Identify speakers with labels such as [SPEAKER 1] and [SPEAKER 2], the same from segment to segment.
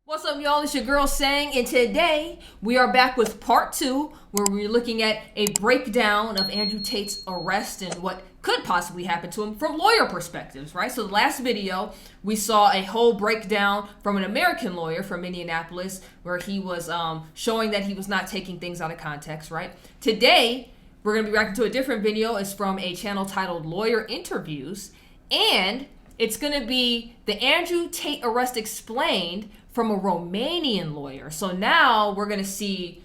[SPEAKER 1] What's up, y'all? It's your girl Sang, and today we are back with part two, where we're looking at a breakdown of Andrew Tate's arrest and what could possibly happen to him from lawyer perspectives, right? So, the last video, we saw a whole breakdown from an American lawyer from Indianapolis, where he was showing that he was not taking things out of context, right? Today, we're going to be reacting to a different video. It's from a channel titled Lawyer Interviews, and it's going to be the Andrew Tate arrest explained from a Romanian lawyer. So now we're going to see,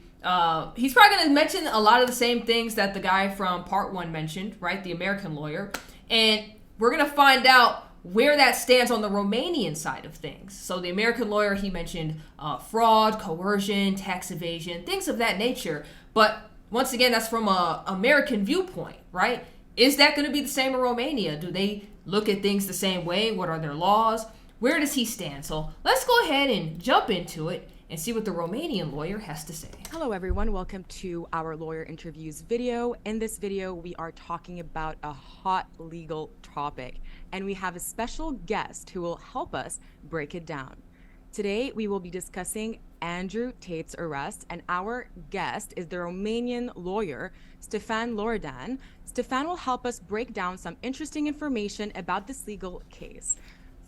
[SPEAKER 1] he's probably going to mention a lot of the same things that the guy from part one mentioned, right? The American lawyer. And we're going to find out where that stands on the Romanian side of things. So the American lawyer, he mentioned fraud, coercion, tax evasion, things of that nature. But once again, that's from a American viewpoint, right? Is that going to be the same in Romania? Do they look at things the same way? What are their laws? Where does he stand? So let's go ahead and jump into it and see what the Romanian lawyer has to say.
[SPEAKER 2] Hello everyone, welcome to our lawyer interviews video. In this video, we are talking about a hot legal topic, and we have a special guest who will help us break it down. Today, we will be discussing Andrew Tate's arrest, and our guest is the Romanian lawyer, Stefan Loredan. Stefan will help us break down some interesting information about this legal case.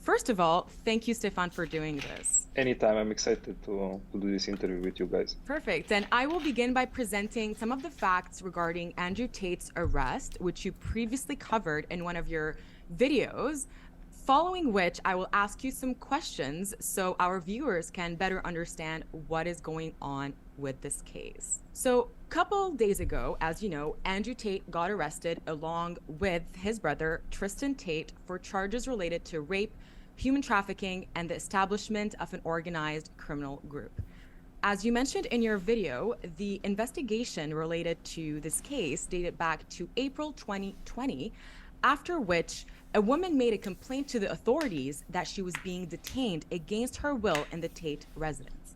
[SPEAKER 2] First of all, thank you, Stefan, for doing this.
[SPEAKER 3] Anytime. I'm excited to do this interview with you guys.
[SPEAKER 2] Perfect. And I will begin by presenting some of the facts regarding Andrew Tate's arrest, which you previously covered in one of your videos, following which I will ask you some questions so our viewers can better understand what is going on with this case. So a couple days ago, as you know, Andrew Tate got arrested along with his brother, Tristan Tate, for charges related to rape, human trafficking, and the establishment of an organized criminal group. As you mentioned in your video, the investigation related to this case dated back to April 2020, after which a woman made a complaint to the authorities that she was being detained against her will in the Tate residence.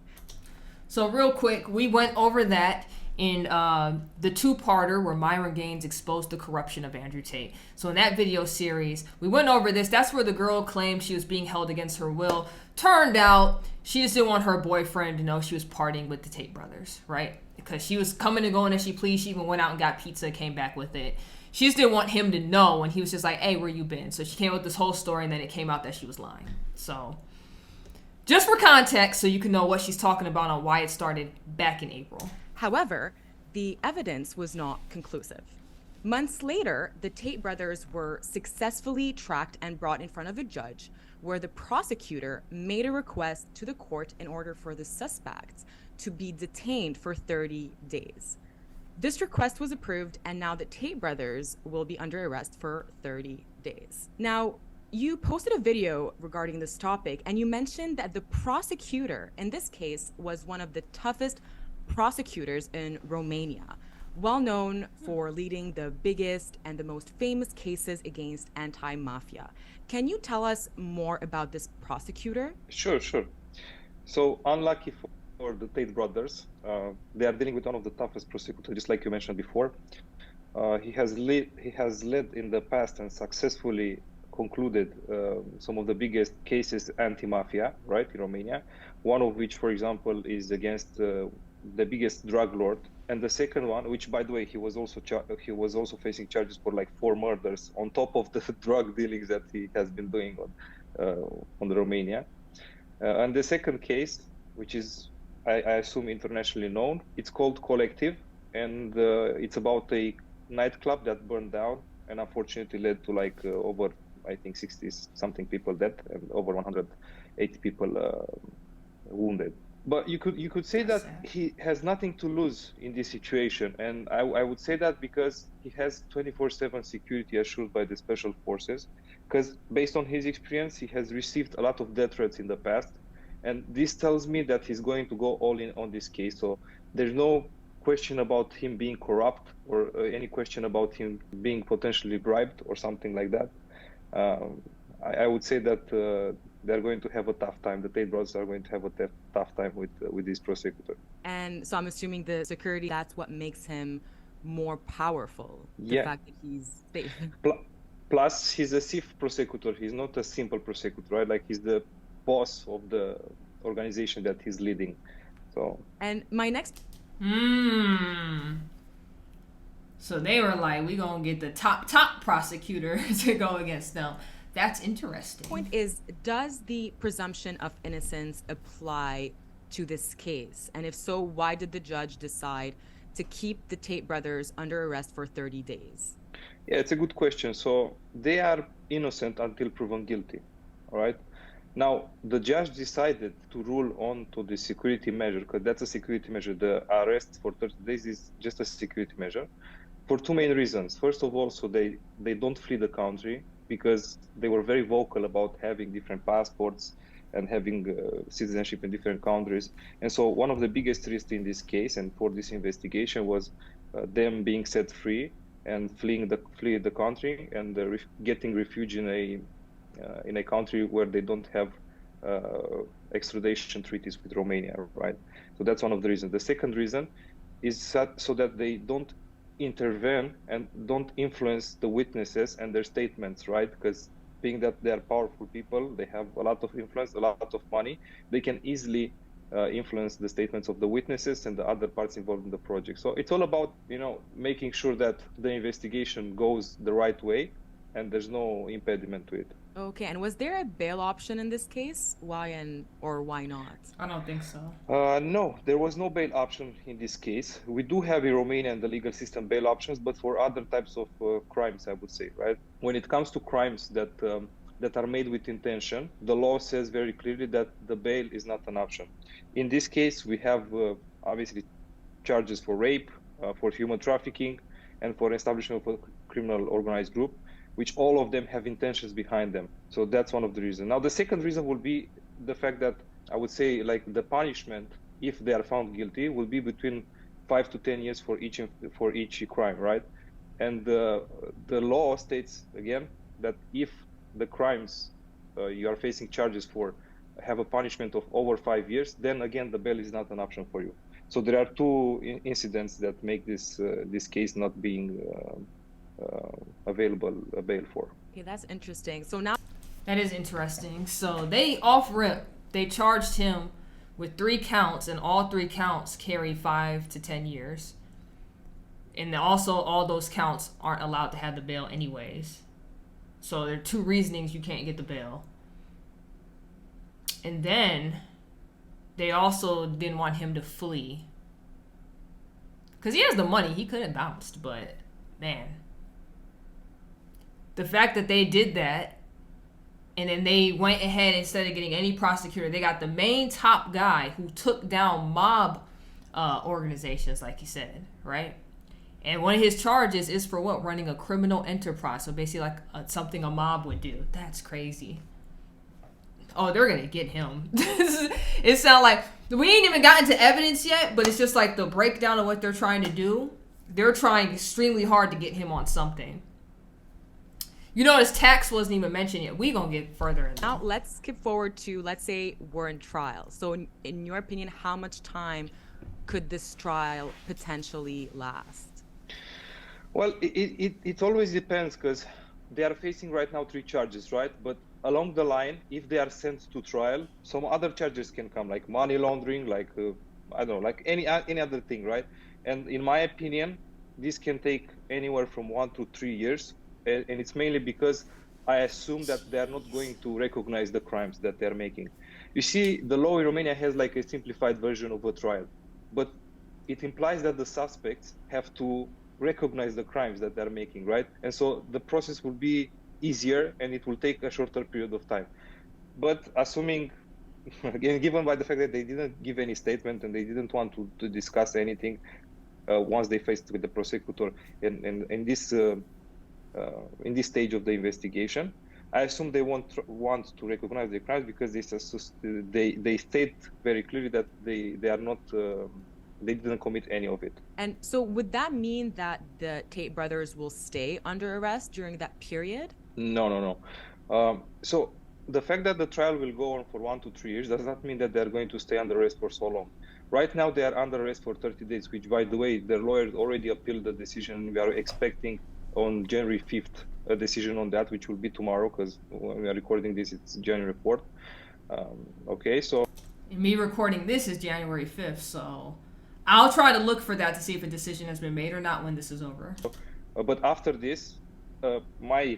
[SPEAKER 1] So real quick, we went over that in the two-parter where Myron Gaines exposed the corruption of Andrew Tate. So in that video series, we went over this. That's where the girl claimed she was being held against her will. Turned out she just didn't want her boyfriend to know she was partying with the Tate brothers, right? Because she was coming and going as she pleased. She even went out and got pizza, came back with it. She just didn't want him to know, and he was just like, hey, where you been? So she came up with this whole story, and then it came out that she was lying. So just for context, so you can know what she's talking about and why it started back in April.
[SPEAKER 2] However, the evidence was not conclusive. Months later, the Tate brothers were successfully tracked and brought in front of a judge, where the prosecutor made a request to the court in order for the suspects to be detained for 30 days. This request was approved, and now the Tate brothers will be under arrest for 30 days. Now, you posted a video regarding this topic, and you mentioned that the prosecutor in this case was one of the toughest prosecutors in Romania, well known for leading the biggest and the most famous cases against anti-mafia. Can you tell us more about this prosecutor?
[SPEAKER 3] Sure. So unlucky for the Tate brothers, they are dealing with one of the toughest prosecutors, just like you mentioned before. He has led in the past and successfully concluded some of the biggest cases anti-mafia, right, in Romania. One of which, for example, is against the biggest drug lord, and the second one, which by the way he was also facing charges for like 4 murders on top of the drug dealings that he has been doing on the Romania. And the second case, which is I assume internationally known, it's called Collective, and it's about a nightclub that burned down and unfortunately led to like over I think 60 something people dead and over 180 people wounded. But you could say that he has nothing to lose in this situation, and I would say that because he has 24/7 security assured by the special forces, because based on his experience, he has received a lot of death threats in the past, and this tells me that he's going to go all in on this case. So there's no question about him being corrupt or any question about him being potentially bribed or something like that. I would say that they're going to have a tough time. The Tate brothers are going to have a tough time with this prosecutor.
[SPEAKER 2] And so I'm assuming the security, that's what makes him more powerful. The fact that he's safe.
[SPEAKER 3] Plus, he's a chief prosecutor. He's not a simple prosecutor, right? Like he's the boss of the organization that he's leading. So.
[SPEAKER 2] And my next.
[SPEAKER 1] So they were like, we gonna get the top prosecutor to go against them. That's interesting.
[SPEAKER 2] Point is, does the presumption of innocence apply to this case? And if so, why did the judge decide to keep the Tate brothers under arrest for 30 days?
[SPEAKER 3] Yeah, it's a good question. So they are innocent until proven guilty, all right? Now, the judge decided to rule on to the security measure, because that's a security measure. The arrest for 30 days is just a security measure for two main reasons. First of all, so they don't flee the country, because they were very vocal about having different passports and having citizenship in different countries. And so one of the biggest risks in this case and for this investigation was them being set free and flee the country and getting refuge in a country where they don't have extradition treaties with Romania, right? So that's one of the reasons. The second reason is so that they don't intervene and don't influence the witnesses and their statements, right? Because being that they are powerful people, they have a lot of influence, a lot of money, they can easily influence the statements of the witnesses and the other parts involved in the project. So it's all about, making sure that the investigation goes the right way and there's no impediment to it.
[SPEAKER 2] Okay, and was there a bail option in this case? Why or why not?
[SPEAKER 1] I don't think so.
[SPEAKER 3] No, there was no bail option in this case. We do have in Romania and the legal system bail options, but for other types of crimes, I would say, right? When it comes to crimes that are made with intention, the law says very clearly that the bail is not an option. In this case, we have obviously charges for rape, for human trafficking, and for establishment of a criminal organized group, which all of them have intentions behind them. So that's one of the reasons. Now, the second reason will be the fact that I would say, like, the punishment, if they are found guilty, will be between 5 to 10 years for each crime, right? And the law states, again, that if the crimes you are facing charges for have a punishment of over 5 years, then again, the bail is not an option for you. So there are two incidents that make this case not being available bail for.
[SPEAKER 2] Okay, that's interesting. So now
[SPEAKER 1] that is interesting. So they off rip, they charged him with 3 counts, and all 3 counts carry 5 to 10 years. And also, all those counts aren't allowed to have the bail anyways. So there are 2 reasonings you can't get the bail. And then they also didn't want him to flee, because he has the money. He could have bounced, but man, the fact that they did that, and then they went ahead, instead of getting any prosecutor, they got the main top guy who took down mob organizations, like he said, right? And one of his charges is for what? Running a criminal enterprise. So basically like something a mob would do. That's crazy. Oh, they're going to get him. It sounds like we ain't even gotten to evidence yet, but it's just like the breakdown of what they're trying to do. They're trying extremely hard to get him on something. You notice tax wasn't even mentioned yet. We gonna get further in
[SPEAKER 2] now let's skip forward to, let's say we're in trial. So in your opinion, how much time could this trial potentially last?
[SPEAKER 3] Well, it always depends, because they are facing right now 3 charges, right? But along the line, if they are sent to trial, some other charges can come, like money laundering, like I don't know, like any other thing, right? And in my opinion, this can take anywhere from 1 to 3 years. And it's mainly because I assume that they are not going to recognize the crimes that they're making. You see, the law in Romania has like a simplified version of a trial, but it implies that the suspects have to recognize the crimes that they're making, right? And so the process will be easier and it will take a shorter period of time. But assuming, again, given by the fact that they didn't give any statement and they didn't want to discuss anything once they faced with the prosecutor in this stage of the investigation, I assume they want to recognize the crimes, because they state very clearly that they are not they didn't commit any of it.
[SPEAKER 2] And so would that mean that the Tate brothers will stay under arrest during that period?
[SPEAKER 3] No. So the fact that the trial will go on for 1 to 3 years does not mean that they're going to stay under arrest for so long. Right now they are under arrest for 30 days, which, by the way, their lawyers already appealed the decision. We are expecting on January 5th a decision on that, which will be tomorrow, because when we are recording this, it's January 4th. Okay, so
[SPEAKER 1] And me recording this is January 5th, so I'll try to look for that to see if a decision has been made or not when this is over.
[SPEAKER 3] But after this, my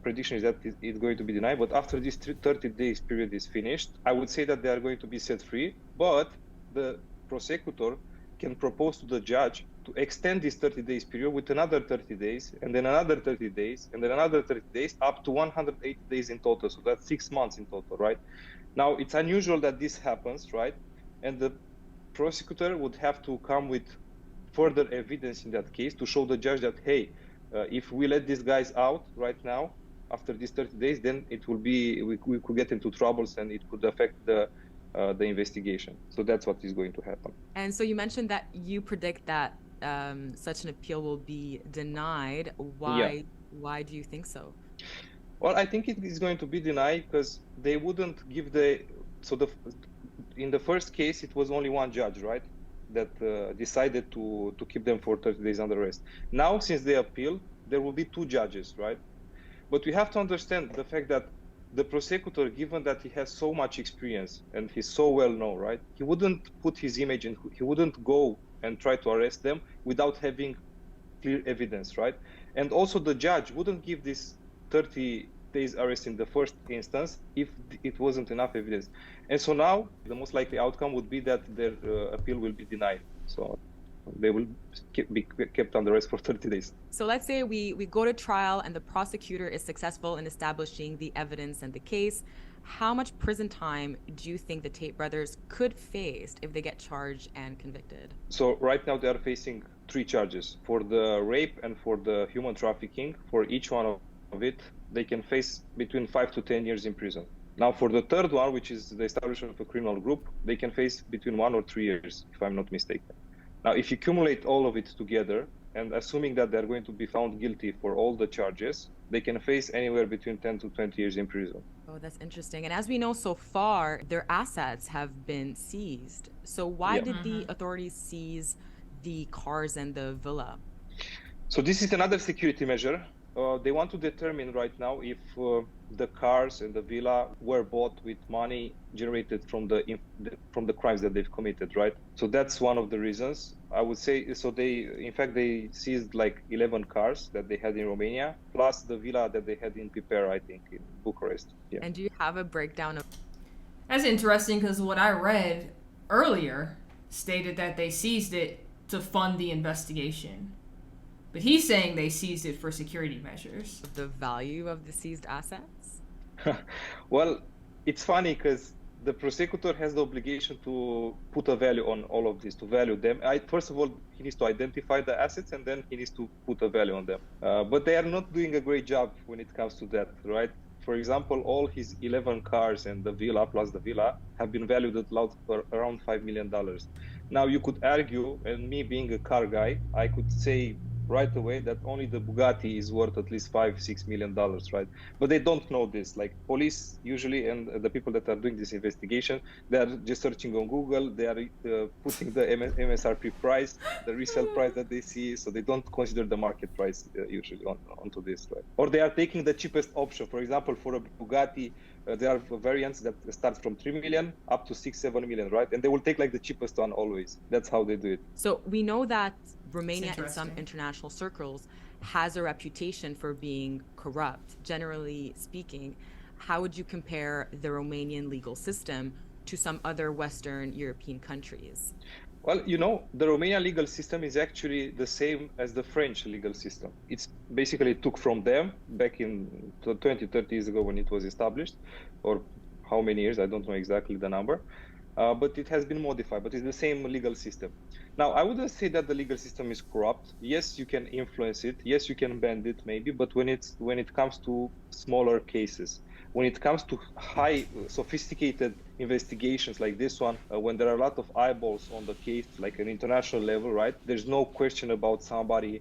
[SPEAKER 3] prediction is that it's going to be denied. But after this 30 days period is finished, I would say that they are going to be set free. But the prosecutor can propose to the judge to extend this 30 days period with another 30 days, and then another 30 days, and then another 30 days, up to 180 days in total. So that's 6 months in total, right? Now, it's unusual that this happens, right? And the prosecutor would have to come with further evidence in that case to show the judge that, hey, if we let these guys out right now, after these 30 days, then it will be, we could get into troubles and it could affect the investigation. So that's what is going to happen.
[SPEAKER 2] And so you mentioned that you predict that such an appeal will be denied. Why do you think so?
[SPEAKER 3] Well, I think it is going to be denied because they wouldn't give in the first case, it was only one judge, right, that decided to keep them for 30 days under arrest. Now, since they appealed, there will be two judges, right? But we have to understand the fact that the prosecutor, given that he has so much experience and he's so well known, right, he wouldn't put his image in, he wouldn't go and try to arrest them without having clear evidence, right? And also the judge wouldn't give this 30 days arrest in the first instance if it wasn't enough evidence. And so now the most likely outcome would be that their appeal will be denied. So they will be kept under arrest for 30 days.
[SPEAKER 2] So let's say we go to trial and the prosecutor is successful in establishing the evidence and the case. How much prison time do you think the Tate brothers could face if they get charged and convicted?
[SPEAKER 3] So right now they are facing 3 charges. For the rape and for the human trafficking, for each one of it, they can face between 5 to 10 years in prison. Now for the third one, which is the establishment of a criminal group, they can face between 1 or 3 years, if I'm not mistaken. Now, if you accumulate all of it together, and assuming that they're going to be found guilty for all the charges, they can face anywhere between 10 to 20 years in prison.
[SPEAKER 2] Oh, that's interesting. And as we know so far, their assets have been seized. So why did the authorities seize the cars and the villa?
[SPEAKER 3] So this is another security measure. They want to determine right now if the cars and the villa were bought with money generated from the crimes that they've committed, right? So that's one of the reasons. I would say, so they seized like 11 cars that they had in Romania, plus the villa that they had in Pipera, I think, in Bucharest. Yeah.
[SPEAKER 2] And do you have a breakdown of...
[SPEAKER 1] That's interesting because what I read earlier stated that they seized it to fund the investigation. But he's saying they seized it for security measures.
[SPEAKER 2] The value of the seized assets?
[SPEAKER 3] Well, it's funny because the prosecutor has the obligation to put a value on all of this, to value them. First of all, he needs to identify the assets and then he needs to put a value on them. But they are not doing a great job when it comes to that, right? For example, all his 11 cars and the villa plus the villa have been valued at around $5 million. Now you could argue, and me being a car guy, I could say right away that only the Bugatti is worth at least $5-6 million, right? But they don't know this. Like police usually, and the people that are doing this investigation, they are just searching on Google. They are putting the MSRP price, the resale price that they see, so they don't consider the market price usually onto this, right? Or they are taking the cheapest option. For example, for a Bugatti, there are variants that start from 3 million up to 6-7 million, right? And they will take like the cheapest one always. That's how they do it.
[SPEAKER 2] So we know that Romania in some international circles has a reputation for being corrupt. Generally speaking, how would you compare the Romanian legal system to some other Western European countries?
[SPEAKER 3] Well, you know, the Romanian legal system is actually the same as the French legal system. It's basically took from them back in 20, 30 years ago when it was established, or how many years, I don't know exactly the number. But it has been modified, but it's the same legal system. Now, I wouldn't say that the legal system is corrupt. Yes, you can influence it. Yes, you can bend it maybe, but when it comes to smaller cases, when it comes to high sophisticated investigations like this one, when there are a lot of eyeballs on the case, like an international level, right? There's no question about somebody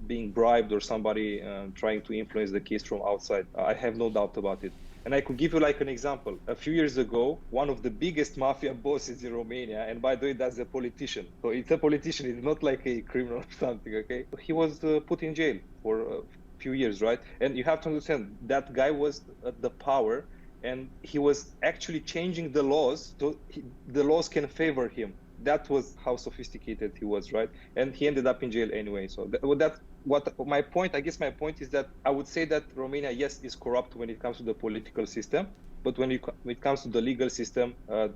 [SPEAKER 3] being bribed or somebody trying to influence the case from outside. I have no doubt about it. And I could give you like an example. A few years ago, one of the biggest mafia bosses in Romania, and by the way, that's a politician. So it's a politician, it's not like a criminal or something, okay? He was put in jail for a few years, right? And you have to understand, that guy was at the power and he was actually changing the laws so the laws can favor him. That was how sophisticated he was, right? And he ended up in jail anyway. So that's what my point. I guess my point is that I would say that Romania, yes, is corrupt when it comes to the political system, but when it comes to the legal system,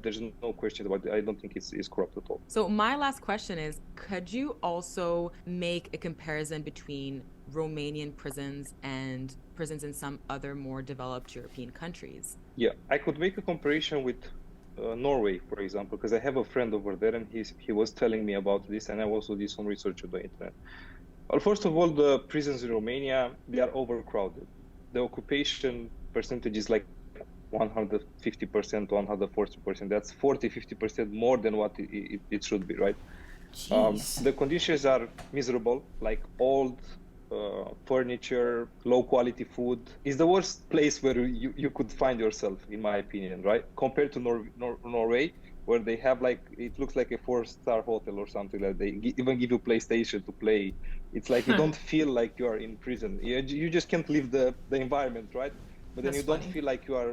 [SPEAKER 3] there's no question about it. I don't think it's corrupt at all.
[SPEAKER 2] So my last question is, could you also make a comparison between Romanian prisons and prisons in some other more developed European countries?
[SPEAKER 3] Yeah, I could make a comparison with Norway, for example, because I have a friend over there and he was telling me about this, and I also did some research on the internet. Well, first of all, the prisons in Romania, they are overcrowded. The occupation percentage is like 150%, 140%. That's 40-50% more than what it should be, right? The conditions are miserable, like old furniture, low quality food. Is the worst place where you could find yourself, in my opinion, right? Compared to Norway, where they have like, it looks like a 4-star hotel or something. Like they even give you PlayStation to play. It's like you don't feel like you are in prison. You just can't leave the environment, right? But then you don't feel like you are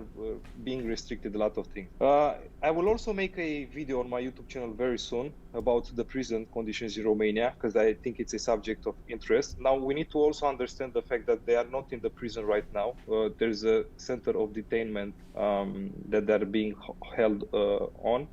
[SPEAKER 3] being restricted a lot of things. I will also make a video on my YouTube channel very soon about the prison conditions in Romania, because I think it's a subject of interest. Now, we need to also understand the fact that they are not in the prison right now. There's a center of detainment that they're being held on.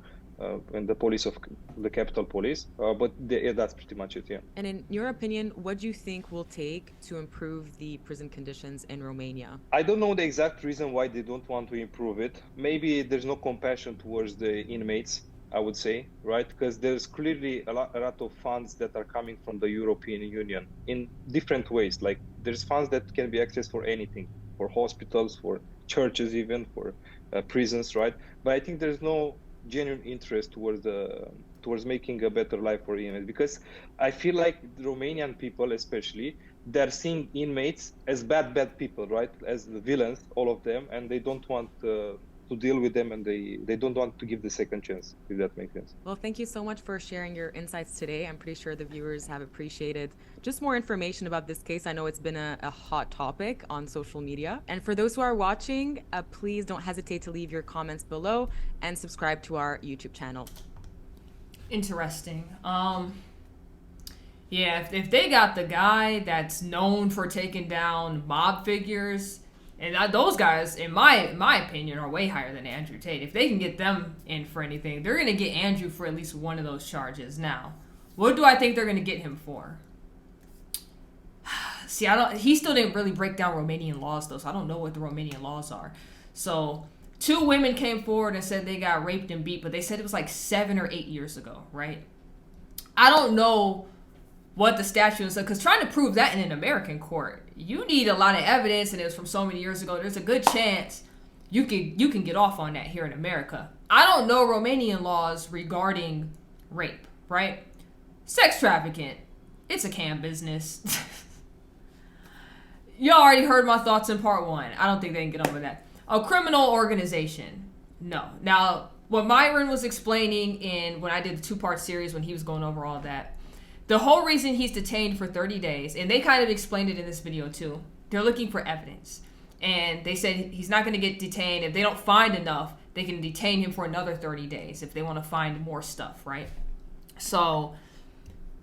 [SPEAKER 3] And the capital police, but that's pretty much it, yeah.
[SPEAKER 2] And in your opinion, what do you think will take to improve the prison conditions in Romania?
[SPEAKER 3] I don't know the exact reason why they don't want to improve it. Maybe there's no compassion towards the inmates, I would say, right? Because there's clearly a lot of funds that are coming from the European Union in different ways. Like there's funds that can be accessed for anything, for hospitals, for churches, even for prisons, right? But I think there's no genuine interest towards making a better life for inmates, because I feel like the Romanian people, especially, they're seeing inmates as bad people, right? As the villains, all of them, and they don't want to deal with them, and they don't want to give the second chance, if that makes sense.
[SPEAKER 2] Well, thank you so much for sharing your insights today. I'm pretty sure the viewers have appreciated just more information about this case. I know it's been a hot topic on social media. And for those who are watching, please don't hesitate to leave your comments below and subscribe to our YouTube channel.
[SPEAKER 1] Interesting. Yeah, if they got the guy that's known for taking down mob figures, and those guys, in my opinion, are way higher than Andrew Tate. If they can get them in for anything, they're going to get Andrew for at least one of those charges. Now, what do I think they're going to get him for? See, he still didn't really break down Romanian laws, though, so I don't know what the Romanian laws are. So 2 women came forward and said they got raped and beat, but they said it was like 7 or 8 years ago, right? I don't know what the statute is, because trying to prove that in an American court, you need a lot of evidence, and it was from so many years ago. There's a good chance you can get off on that here in America. I don't know Romanian laws regarding rape, right? Sex trafficking, it's a cam business. You already heard my thoughts in part 1. I don't think they can get over that. A criminal organization, no. Now, what Myron was explaining when I did the 2-part series when he was going over all that, the whole reason he's detained for 30 days, and they kind of explained it in this video too, they're looking for evidence. And they said he's not going to get detained. If they don't find enough, they can detain him for another 30 days if they want to find more stuff, right? So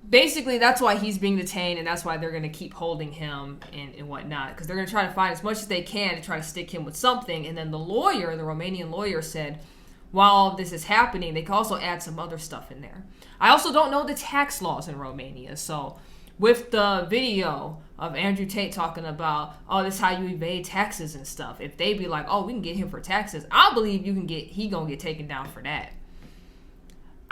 [SPEAKER 1] basically that's why he's being detained, and that's why they're going to keep holding him and whatnot, because they're going to try to find as much as they can to try to stick him with something. And then the Romanian lawyer said, while all this is happening, they can also add some other stuff in there. I also don't know the tax laws in Romania. So with the video of Andrew Tate talking about, oh, this is how you evade taxes and stuff, if they be like, oh, we can get him for taxes, I believe he gonna get taken down for that.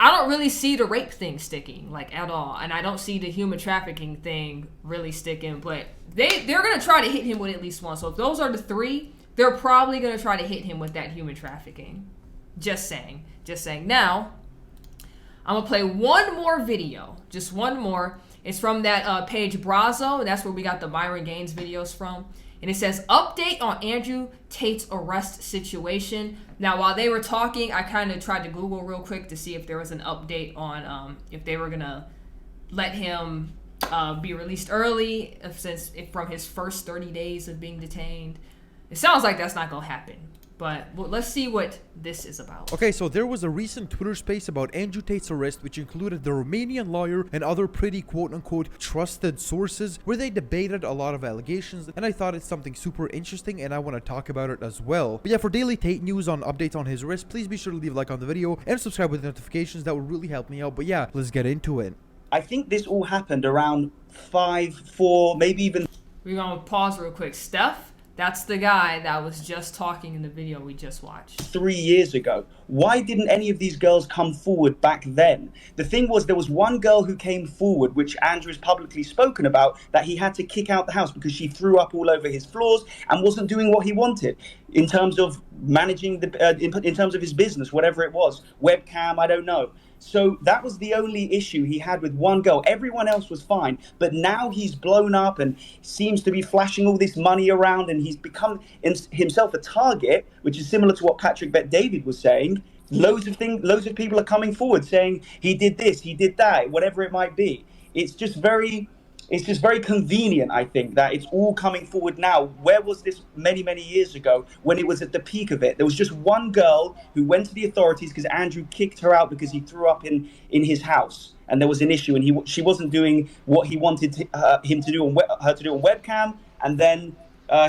[SPEAKER 1] I don't really see the rape thing sticking, like, at all. And I don't see the human trafficking thing really sticking. But they're going to try to hit him with at least one. So if those are the 3, they're probably going to try to hit him with that human trafficking. Just saying. Now, I'm going to play one more video. Just one more. It's from that page Brazo. That's where we got the Myron Gaines videos from. And it says, update on Andrew Tate's arrest situation. Now, while they were talking, I kind of tried to Google real quick to see if there was an update on if they were going to let him be released early from his first 30 days of being detained. It sounds like that's not going to happen. But let's see what this is about.
[SPEAKER 4] Okay, so there was a recent Twitter space about Andrew Tate's arrest, which included the Romanian lawyer and other pretty quote-unquote trusted sources, where they debated a lot of allegations, and I thought it's something super interesting, and I want to talk about it as well. But yeah, for daily Tate news on updates on his arrest, please be sure to leave a like on the video and subscribe with notifications. That would really help me out. But yeah, let's get into it.
[SPEAKER 5] I think this all happened around 5, 4, maybe even...
[SPEAKER 1] We're going to pause real quick. Steph, that's the guy that was just talking in the video we just watched.
[SPEAKER 5] 3 years ago. Why didn't any of these girls come forward back then? The thing was, there was one girl who came forward, which Andrew's publicly spoken about, that he had to kick out the house because she threw up all over his floors and wasn't doing what he wanted in terms of managing in terms of his business, whatever it was. Webcam, I don't know. So that was the only issue he had with one girl. Everyone else was fine. But now he's blown up and seems to be flashing all this money around, and he's become himself a target, which is similar to what Patrick Bet-David was saying. Loads of people are coming forward saying he did this, he did that, whatever it might be. It's just very convenient, I think, that it's all coming forward now. Where was this many, many years ago when it was at the peak of it? There was just one girl who went to the authorities because Andrew kicked her out because he threw up in his house, and there was an issue, and she wasn't doing what he wanted her to do on webcam, and then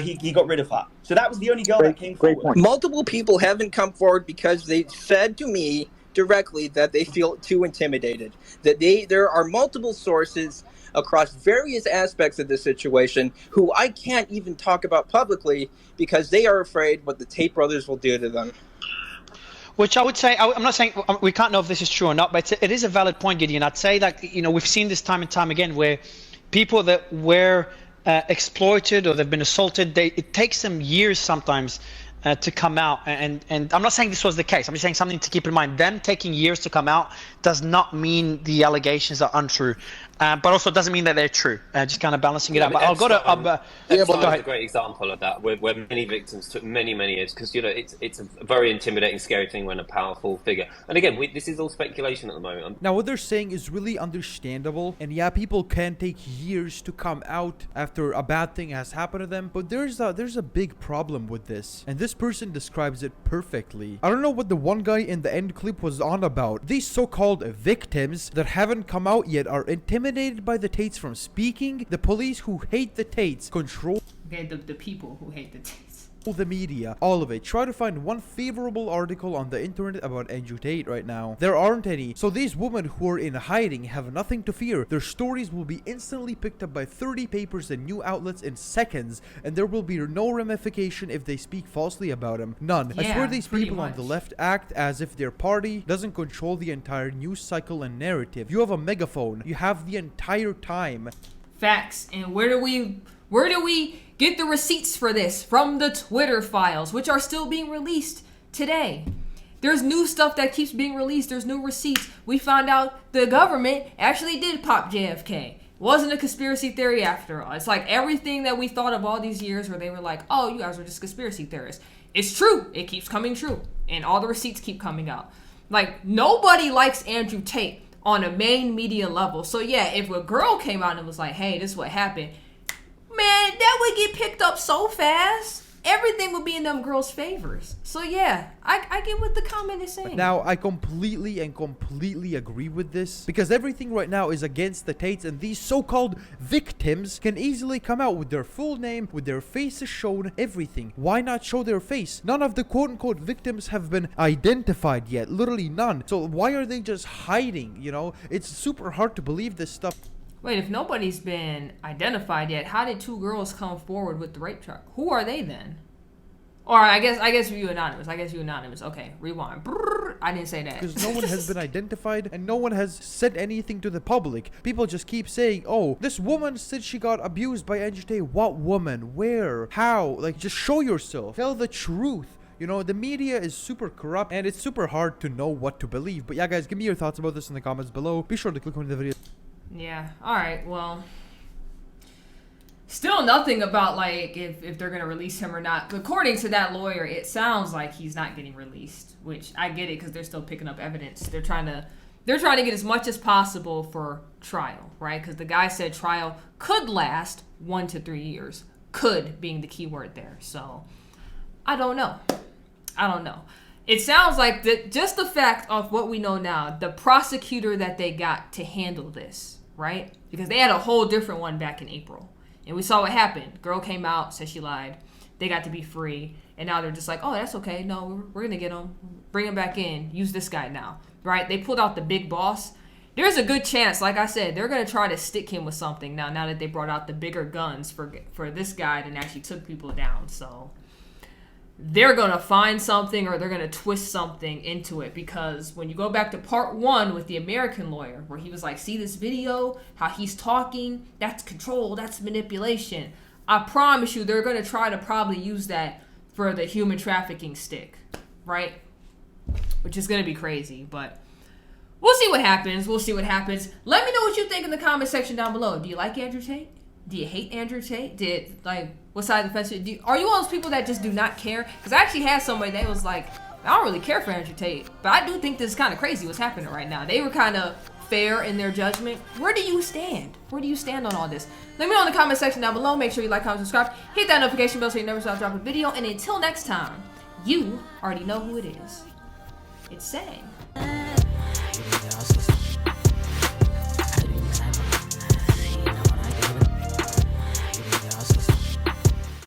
[SPEAKER 5] he got rid of her. So that was the only girl that came forward.
[SPEAKER 6] Multiple people haven't come forward because they said to me directly that they feel too intimidated. That there are multiple sources across various aspects of the situation who I can't even talk about publicly because they are afraid what the Tate brothers will do to them.
[SPEAKER 7] Which I would say, I'm not saying we can't know if this is true or not, but it is a valid point, Gideon. I'd say that, we've seen this time and time again where people that were exploited or they've been assaulted, it takes them years sometimes to come out, and I'm not saying this was the case. I'm just saying something to keep in mind. Them taking years to come out does not mean the allegations are untrue, but also doesn't mean that they're true. Just kind of balancing it out. But I'll go to
[SPEAKER 8] Epstein is a great example of that, where many victims took many years, because it's a very intimidating, scary thing when a powerful figure. And again, this is all speculation at the moment.
[SPEAKER 4] Now, what they're saying is really understandable, and yeah, people can take years to come out after a bad thing has happened to them. But there's a big problem with this, and this person describes it perfectly. I don't know what the one guy in the end clip was on about. These so-called victims that haven't come out yet are intimidated by the Tates from speaking. The police who hate the Tates control
[SPEAKER 1] the people who hate the Tates.
[SPEAKER 4] The media, all of it. Try to find one favorable article on the internet about Andrew Tate right now. There aren't any. So these women who are in hiding have nothing to fear. Their stories will be instantly picked up by 30 papers and new outlets in seconds, and there will be no ramification if they speak falsely about him. None. I swear these people on the left act as if their party doesn't control the entire news cycle and narrative. You have a megaphone. You have the entire time.
[SPEAKER 1] Facts. And where do we get the receipts for this? From the Twitter files, which are still being released today. There's new stuff that keeps being released. There's new receipts. We found out the government actually did pop JFK. Wasn't a conspiracy theory after all. It's like everything that we thought of all these years where they were like, oh, you guys were just conspiracy theorists. It's true. It keeps coming true. And all the receipts keep coming out. Like, nobody likes Andrew Tate on a main media level. So yeah, if a girl came out and was like, hey, this is what happened, man, that would get picked up so fast. Everything would be in them girls' favors. So yeah, I get what the comment is saying.
[SPEAKER 4] Now, I completely agree with this, because everything right now is against the Tates, and these so-called victims can easily come out with their full name, with their faces shown, everything. Why not show their face? None of the quote-unquote victims have been identified yet. Literally none. So why are they just hiding, It's super hard to believe this stuff.
[SPEAKER 1] Wait, if nobody's been identified yet, how did two girls come forward with the rape charge? Who are they then? Or I guess you anonymous. Okay, rewind. Brrr, I didn't say that.
[SPEAKER 4] Because no one has been identified and no one has said anything to the public. People just keep saying, oh, this woman said she got abused by Andrew Tate. What woman? Where? How? Like, just show yourself. Tell the truth. The media is super corrupt and it's super hard to know what to believe. But yeah, guys, give me your thoughts about this in the comments below. Be sure to click on the video.
[SPEAKER 1] Yeah, alright, well, still nothing about, like, if they're going to release him or not. According to that lawyer, it sounds like he's not getting released, which I get it because they're still picking up evidence. They're trying to get as much as possible for trial, right? Because the guy said trial could last 1 to 3 years. Could being the key word there. So, I don't know. I don't know. It sounds like just the fact of what we know now, the prosecutor that they got to handle this, right? Because they had a whole different one back in April. And we saw what happened. Girl came out, said she lied. They got to be free. And now they're just like, oh, that's okay. No, we're going to get him. Bring him back in. Use this guy now, right? They pulled out the big boss. There's a good chance, like I said, they're going to try to stick him with something now that they brought out the bigger guns for this guy and actually took people down. So they're going to find something or they're going to twist something into it, because when you go back to part 1 with the American lawyer where he was like, see this video, how he's talking, that's control, that's manipulation. I promise you they're going to try to probably use that for the human trafficking stick, right? Which is going to be crazy, but we'll see what happens. We'll see what happens. Let me know what you think in the comment section down below. Do you like Andrew Tate? Do you hate Andrew Tate? What side of the fence? Are you one of those people that just do not care? Because I actually had somebody that was like, I don't really care for Andrew Tate, but I do think this is kind of crazy what's happening right now. They were kind of fair in their judgment. Where do you stand? Where do you stand on all this? Let me know in the comment section down below. Make sure you like, comment, subscribe. Hit that notification bell so you never stop dropping a video. And until next time, you already know who it is. It's Sang.